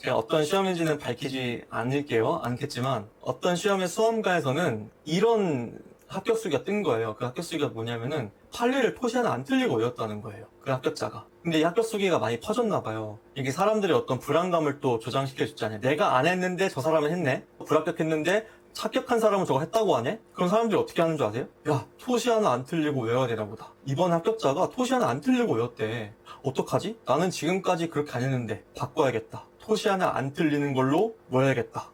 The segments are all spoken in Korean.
제가 어떤 시험인지는 밝히지 않겠지만 어떤 시험의 수험가에서는 이런 합격 수기가 뜬 거예요. 그 합격 수기가 뭐냐면은 판례를 토시 하나 안 틀리고 외웠다는 거예요. 그 합격자가. 근데 이 합격 수기가 많이 퍼졌나 봐요. 이게 사람들의 어떤 불안감을 또 조장시켜 줬잖아요. 내가 안 했는데 저 사람은 했네. 불합격했는데 합격한 사람은 저거 했다고 하네? 그럼 사람들이 어떻게 하는 줄 아세요? 야, 토시 하나 안 틀리고 외워야 되나 보다. 이번 합격자가 토시 하나 안 틀리고 외웠대. 어떡하지? 나는 지금까지 그렇게 안 했는데 바꿔야겠다. 토시 하나 안 틀리는 걸로 외워야겠다.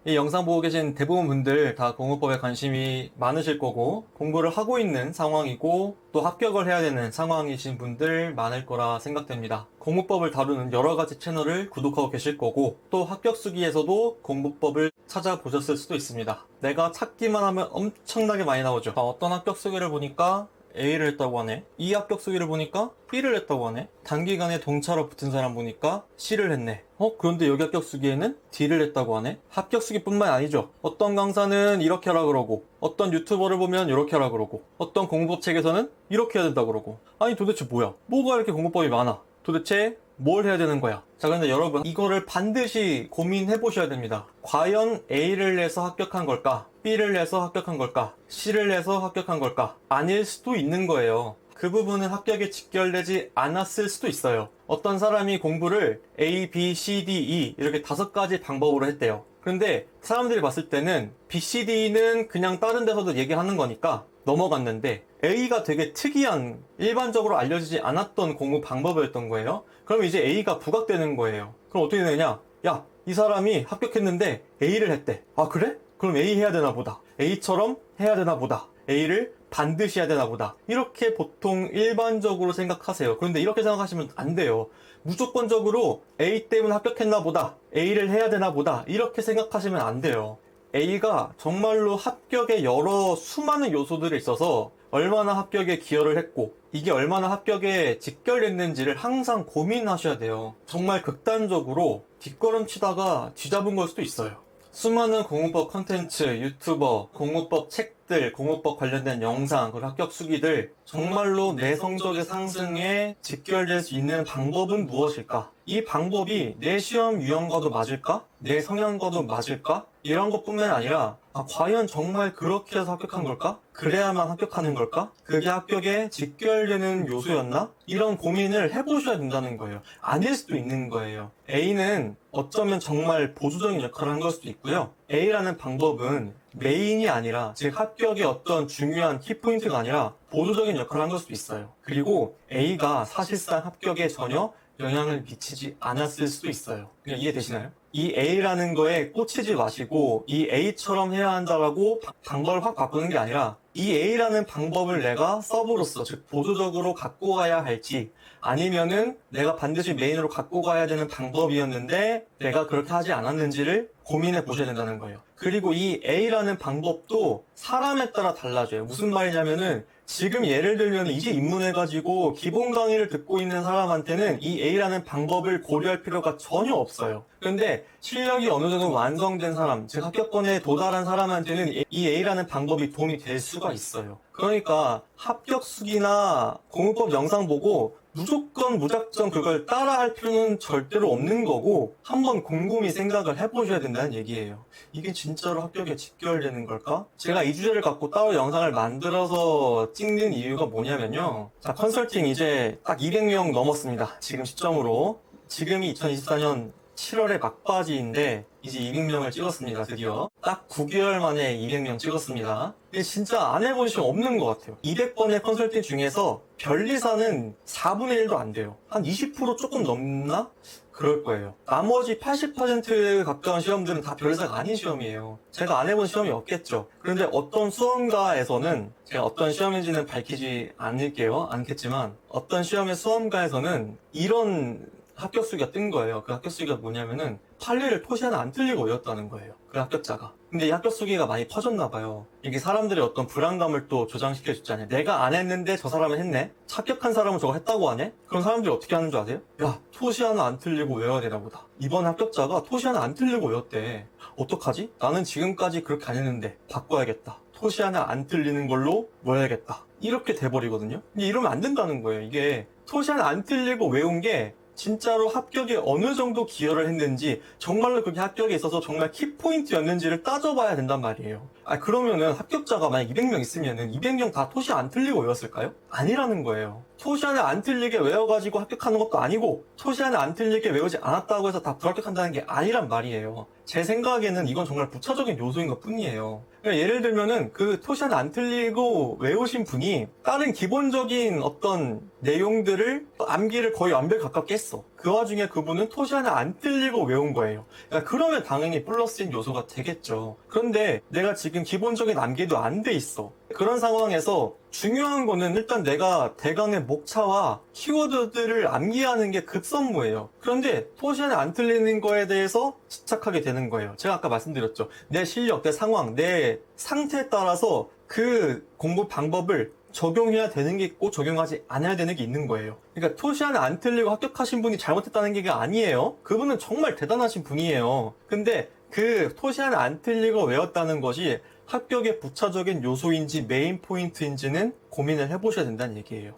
이 영상 보고 계신 대부분 분들 다 공부법에 관심이 많으실 거고 공부를 하고 있는 상황이고 또 합격을 해야 되는 상황이신 분들 많을 거라 생각됩니다. 공부법을 다루는 여러 가지 채널을 구독하고 계실 거고 또 합격 수기에서도 공부법을 찾아보셨을 수도 있습니다. 내가 찾기만 하면 엄청나게 많이 나오죠. 어떤 합격 수기를 보니까 A를 했다고 하네. 이 합격 수기를 보니까 B를 했다고 하네. 단기간에 동차로 붙은 사람 보니까 C를 했네. 그런데 여기 합격 수기에는 D를 했다고 하네. 합격 수기뿐만 아니죠. 어떤 강사는 이렇게 하라 그러고 어떤 유튜버를 보면 이렇게 하라 그러고 어떤 공부법 책에서는 이렇게 해야 된다 그러고 아니 도대체 뭐야? 뭐가 이렇게 공부법이 많아? 도대체 뭘 해야 되는 거야? 자, 근데 여러분 이거를 반드시 고민해 보셔야 됩니다. 과연 A를 내서 합격한 걸까? B를 내서 합격한 걸까? C를 내서 합격한 걸까? 아닐 수도 있는 거예요. 그 부분은 합격에 직결되지 않았을 수도 있어요. 어떤 사람이 공부를 A, B, C, D, E 이렇게 5가지 방법으로 했대요. 그런데 사람들이 봤을 때는 B, C, D는 그냥 다른 데서도 얘기하는 거니까 넘어갔는데 A가 되게 특이한 일반적으로 알려지지 않았던 공부 방법이었던 거예요. 그럼 이제 A가 부각되는 거예요. 그럼 어떻게 되느냐? 야, 이 사람이 합격했는데 A를 했대. 아, 그래? 그럼 A 해야 되나 보다. A처럼 해야 되나 보다. A를 반드시 해야 되나 보다. 이렇게 보통 일반적으로 생각하세요. 그런데 이렇게 생각하시면 안 돼요. 무조건적으로 A 때문에 합격했나 보다. A를 해야 되나 보다. 이렇게 생각하시면 안 돼요. A가 정말로 합격에 여러 수많은 요소들이 있어서 얼마나 합격에 기여를 했고 이게 얼마나 합격에 직결됐는지를 항상 고민하셔야 돼요. 정말 극단적으로 뒷걸음치다가 뒤잡은 걸 수도 있어요. 수많은 공부법 컨텐츠, 유튜버, 공부법 책들, 공부법 관련된 영상, 그리고 합격 수기들 정말로 내 성적의 상승에 직결될 수 있는 방법은 무엇일까? 이 방법이 내 시험 유형과도 맞을까? 내 성향과도 맞을까? 이런 것뿐만 아니라 과연 정말 그렇게 해서 합격한 걸까? 그래야만 합격하는 걸까? 그게 합격에 직결되는 요소였나? 이런 고민을 해보셔야 된다는 거예요. 아닐 수도 있는 거예요. A는 어쩌면 정말 보수적인 역할을 한 걸 수도 있고요. A라는 방법은 메인이 아니라 즉 합격의 어떤 중요한 키포인트가 아니라 보수적인 역할을 한 걸 수도 있어요. 그리고 A가 사실상 합격에 전혀 영향을 미치지 않았을 수도 있어요. 이해되시나요? 이 A라는 거에 꽂히지 마시고 이 A처럼 해야 한다라고 방법을 확 바꾸는 게 아니라 이 A라는 방법을 내가 서브로서 즉 보조적으로 갖고 가야 할지 아니면은 내가 반드시 메인으로 갖고 가야 되는 방법이었는데 내가 그렇게 하지 않았는지를 고민해 보셔야 된다는 거예요. 그리고 이 A라는 방법도 사람에 따라 달라져요. 무슨 말이냐면은 지금 예를 들면 이제 입문해가지고 기본 강의를 듣고 있는 사람한테는 이 A라는 방법을 고려할 필요가 전혀 없어요. 그런데 실력이 어느 정도 완성된 사람, 즉 합격권에 도달한 사람한테는 이 A라는 방법이 도움이 될 수가 있어요. 그러니까 합격 수기나 공부법 영상 보고 무조건 무작정 그걸 따라할 필요는 절대로 없는 거고 한번 곰곰이 생각을 해보셔야 된다는 얘기예요. 이게 진짜로 합격에 직결되는 걸까? 제가 이 주제를 갖고 따로 영상을 만들어서 찍는 이유가 뭐냐면요. 자, 컨설팅 이제 딱 200명 넘었습니다. 지금 시점으로. 지금이 2024년 7월의 막바지인데 이제 200명을 찍었습니다. 드디어 딱 9개월 만에 200명 찍었습니다. 근데 진짜 안 해본 시험 없는 것 같아요. 200번의 컨설팅 중에서 변리사는 4분의 1도 안 돼요. 한 20% 조금 넘나? 그럴 거예요. 나머지 80%에 가까운 시험들은 다 변리사가 아닌 시험이에요. 제가 안 해본 시험이 없겠죠. 그런데 어떤 수험가에서는 제가 어떤 시험인지는 밝히지 않겠지만 어떤 시험의 수험가에서는 이런 합격 수기가 뜬 거예요. 그 합격 수기가 뭐냐면은 판례를 토시 하나 안 틀리고 외웠다는 거예요. 그 합격자가. 근데 이 합격 수기가 많이 퍼졌나 봐요. 이게 사람들의 어떤 불안감을 또 조장시켜 줬잖아요. 내가 안 했는데 저 사람은 했네? 합격한 사람은 저거 했다고 하네? 그럼 사람들이 어떻게 하는 줄 아세요? 야, 토시 하나 안 틀리고 외워야 되나 보다. 이번 합격자가 토시 하나 안 틀리고 외웠대. 어떡하지? 나는 지금까지 그렇게 안 했는데 바꿔야겠다. 토시 하나 안 틀리는 걸로 외워야겠다. 이렇게 돼버리거든요. 이러면 안 된다는 거예요. 이게 토시 하나 안 틀리고 외운 게 진짜로 합격에 어느 정도 기여를 했는지, 정말로 그게 합격에 있어서 정말 키포인트였는지를 따져봐야 된단 말이에요. 그러면은 합격자가 만약 200명 있으면은 200명 다 토시 안 틀리고 외웠을까요? 아니라는 거예요. 토시 하나 안 틀리게 외워가지고 합격하는 것도 아니고, 토시 하나 안 틀리게 외우지 않았다고 해서 다 불합격한다는 게 아니란 말이에요. 제 생각에는 이건 정말 부차적인 요소인 것 뿐이에요. 그러니까 예를 들면은 그 토시 하나 안 틀리고 외우신 분이 다른 기본적인 어떤 내용들을 암기를 거의 완벽에 가깝게 했어. 그 와중에 그분은 토시 하나 안 틀리고 외운 거예요. 그러니까 그러면 당연히 플러스인 요소가 되겠죠. 그런데 내가 지금 기본적인 암기도 안 돼 있어. 그런 상황에서 중요한 거는 일단 내가 대강의 목차와 키워드들을 암기하는 게 급선무예요. 그런데 토시 하나 안 틀리는 거에 대해서 집착하게 되는 거예요. 제가 아까 말씀드렸죠. 내 실력, 내 상황, 내 상태에 따라서 그 공부 방법을 적용해야 되는 게 있고 적용하지 않아야 되는 게 있는 거예요. 그러니까 토시 하나 안 틀리고 합격하신 분이 잘못했다는 게 아니에요. 그분은 정말 대단하신 분이에요. 근데 그 토시 하나 안 틀리고 외웠다는 것이 합격의 부차적인 요소인지 메인 포인트인지는 고민을 해보셔야 된다는 얘기예요.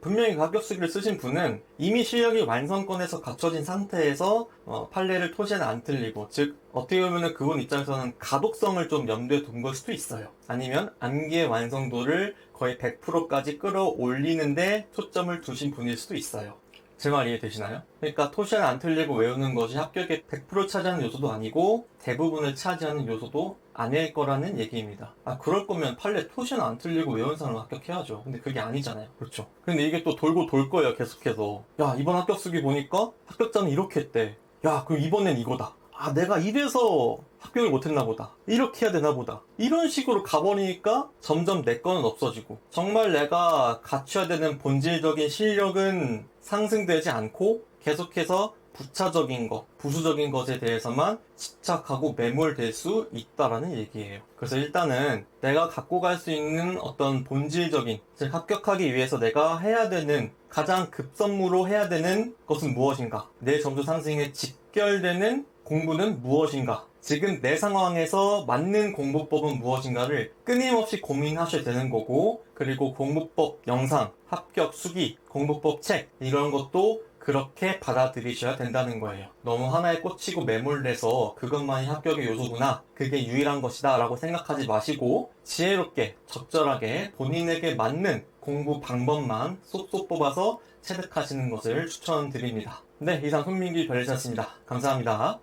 분명히 그 합격수기를 쓰신 분은 이미 실력이 완성권에서 갖춰진 상태에서 판례를 토시 하나 안 틀리고, 즉 어떻게 보면 그분 입장에서는 가독성을 좀 염두에 둔 걸 수도 있어요. 아니면 암기의 완성도를 거의 100%까지 끌어올리는데 초점을 두신 분일 수도 있어요. 제 말 이해되시나요? 그러니까 토시 하나 안 틀리고 외우는 것이 합격의 100% 차지하는 요소도 아니고 대부분을 차지하는 요소도 아닐 거라는 얘기입니다. 그럴 거면 판례 토시 하나 안 틀리고 외운 사람은 합격해야죠. 근데 그게 아니잖아요. 그렇죠? 근데 이게 또 돌고 돌 거예요. 계속해서. 야, 이번 합격수기 보니까 합격자는 이렇게 했대. 야, 그럼 이번엔 이거다. 내가 이래서 합격을 못했나 보다. 이렇게 해야 되나 보다. 이런 식으로 가버리니까 점점 내 거는 없어지고, 정말 내가 갖춰야 되는 본질적인 실력은 상승되지 않고 계속해서 부차적인 것, 부수적인 것에 대해서만 집착하고 매몰될 수 있다라는 얘기예요. 그래서 일단은 내가 갖고 갈 수 있는 어떤 본질적인, 즉 합격하기 위해서 내가 해야 되는, 가장 급선무로 해야 되는 것은 무엇인가? 내 점수 상승에 직결되는 공부는 무엇인가? 지금 내 상황에서 맞는 공부법은 무엇인가를 끊임없이 고민하셔야 되는 거고, 그리고 공부법 영상, 합격 수기, 공부법 책, 이런 것도 그렇게 받아들이셔야 된다는 거예요. 너무 하나에 꽂히고 매몰돼서 그것만이 합격의 요소구나, 그게 유일한 것이다 라고 생각하지 마시고, 지혜롭게 적절하게 본인에게 맞는 공부 방법만 쏙쏙 뽑아서 체득하시는 것을 추천드립니다. 네, 이상 손민기 변리사였습니다. 감사합니다.